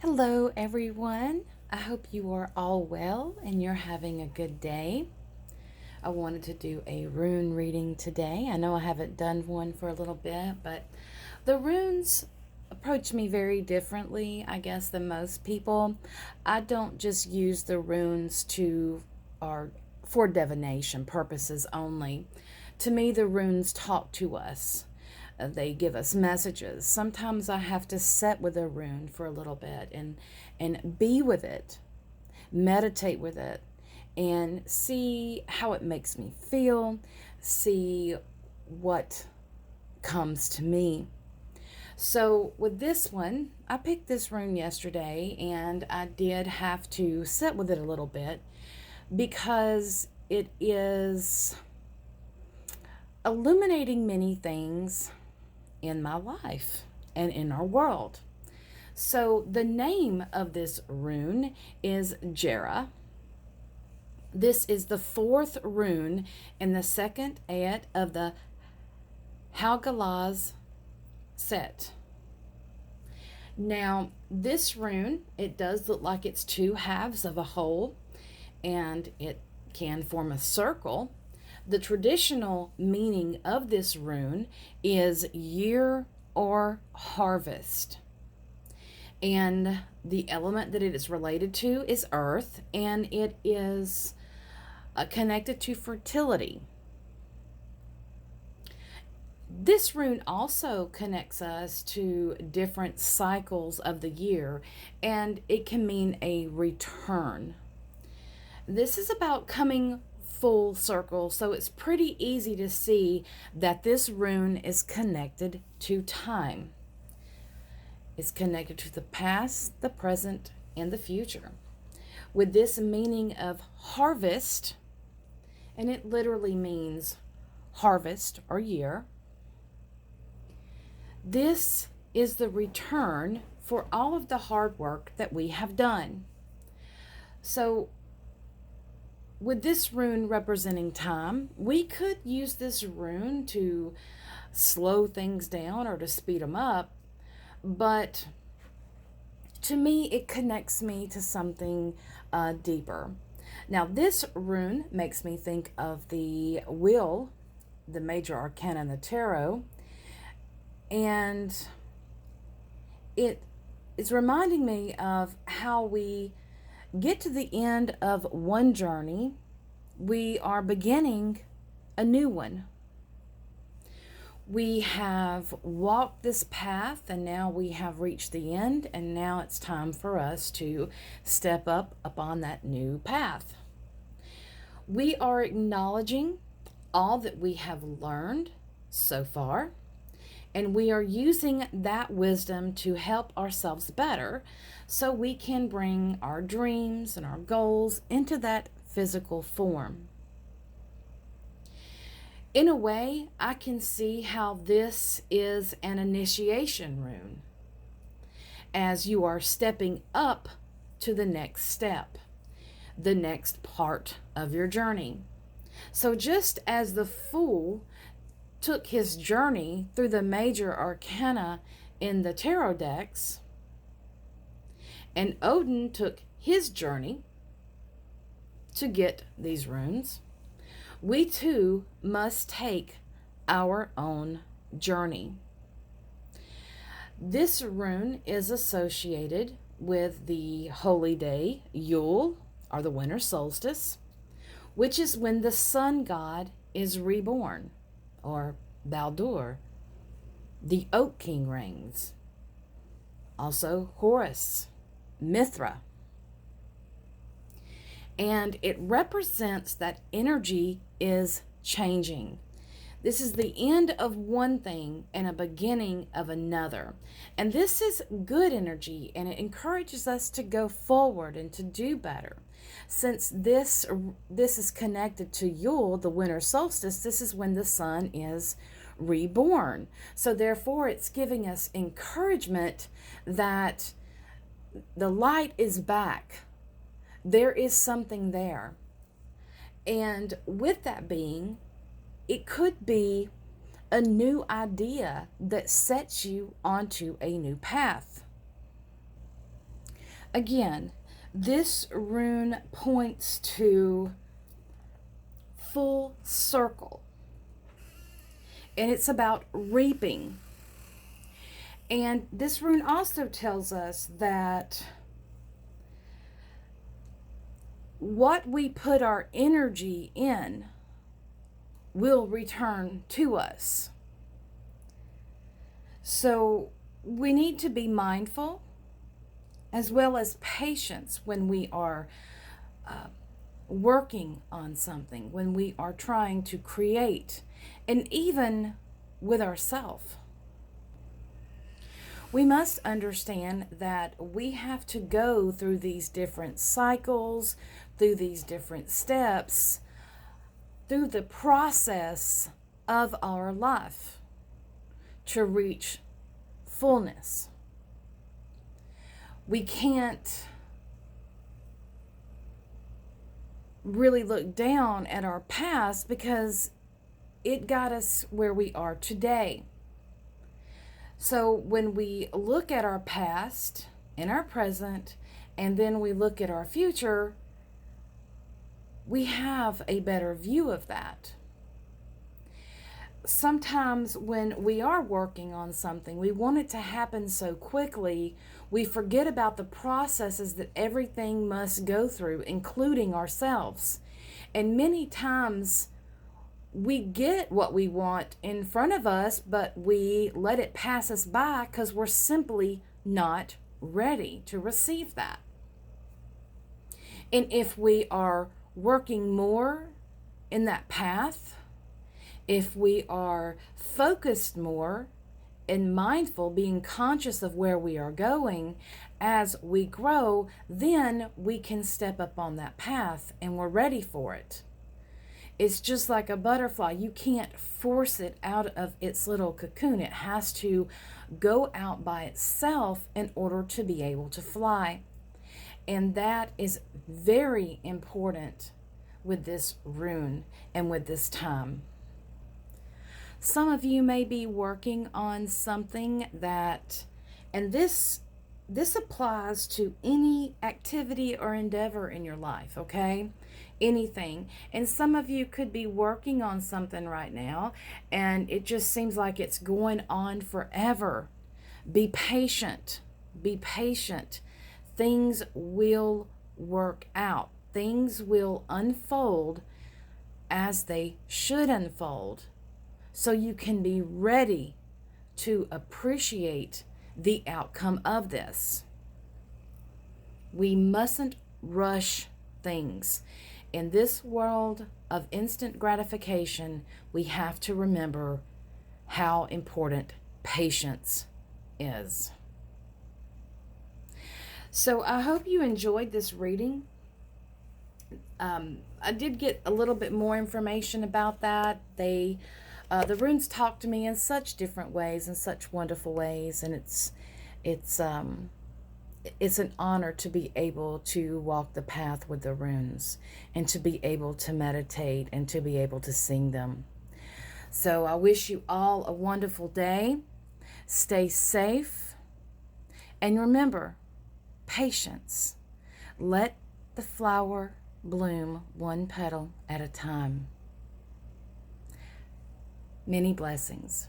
Hello, everyone. I hope you are all well and you're having a good day. I wanted to do a rune reading today. I know I haven't done one for a little bit, but the runes approach me very differently, I guess, than most people. I don't just use the runes or for divination purposes only. To me, the runes talk to us. They give us messages. Sometimes I have to sit with a rune for a little bit and be with it, meditate with it, and see how it makes me feel, see what comes to me. So, with this one, I picked this rune yesterday and I did have to sit with it a little bit because it is illuminating many things in my life and in our world. So, the name of this rune is Jera. This is the fourth rune in the second ayat of the Theowlseer set. Now, this rune, it does look like it's two halves of a whole, and it can form a circle. The traditional meaning of this rune is year or harvest. And the element that it is related to is earth, and it is connected to fertility. This rune also connects us to different cycles of the year, and it can mean a return. This is about coming full circle, so it's pretty easy to see that this rune is connected to time. It's connected to the past, the present, and the future. With this meaning of harvest, and it literally means harvest or year, this is the return for all of the hard work that we have done. So, with this rune representing time, we could use this rune to slow things down or to speed them up, but to me, it connects me to something deeper. Now, this rune makes me think of the wheel, the major arcana in the tarot, and it is reminding me of how we get to the end of one journey, we are beginning a new one. We have walked this path and now we have reached the end, and now it's time for us to step up upon that new path. We are acknowledging all that we have learned so far, and we are using that wisdom to help ourselves better so we can bring our dreams and our goals into that physical form. In a way, I can see how this is an initiation rune, as you are stepping up to the next step, the next part of your journey. So just as the Fool took his journey through the major arcana in the tarot decks, and Odin took his journey to get these runes, we too must take our own journey. This rune is associated with the holy day Yule, or the winter solstice, which is when the sun god is reborn, or Baldur, the Oak King reigns. Also Horus, Mithra. And it represents that energy is changing. This is the end of one thing and a beginning of another. And this is good energy, and it encourages us to go forward and to do better. Since this is connected to Yule, the winter solstice, this is when the sun is reborn. So therefore, it's giving us encouragement that the light is back. There is something there. And with that being, it could be a new idea that sets you onto a new path. Again, this rune points to full circle, and it's about reaping. And this rune also tells us that what we put our energy in will return to us. So we need to be mindful as well as patience when we are working on something, when we are trying to create, and even with ourselves. We must understand that we have to go through these different cycles, through these different steps, through the process of our life to reach fullness. We can't really look down at our past because it got us where we are today. So when we look at our past and our present, and then we look at our future, we have a better view of that. Sometimes when we are working on something, we want it to happen so quickly, we forget about the processes that everything must go through, including ourselves. And many times we get what we want in front of us, but we let it pass us by because we're simply not ready to receive that. And if we are working more in that path, if we are focused more and mindful, being conscious of where we are going as we grow, then we can step up on that path and we're ready for it. It's just like a butterfly. You can't force it out of its little cocoon. It has to go out by itself in order to be able to fly. And that is very important with this rune and with this time. Some of you may be working on something that, and this applies to any activity or endeavor in your life, okay? Anything. And some of you could be working on something right now and it just seems like it's going on forever. Be patient. Be patient. Things will work out. Things will unfold as they should unfold, so you can be ready to appreciate the outcome of this. We mustn't rush things. In this world of instant gratification, we have to remember how important patience is. So I hope you enjoyed this reading. I did get a little bit more information about that. The runes talk to me in such different ways, in such wonderful ways, and it's an honor to be able to walk the path with the runes and to be able to meditate and to be able to sing them. So I wish you all a wonderful day. Stay safe, and remember, patience. Let the flower bloom one petal at a time. Many blessings.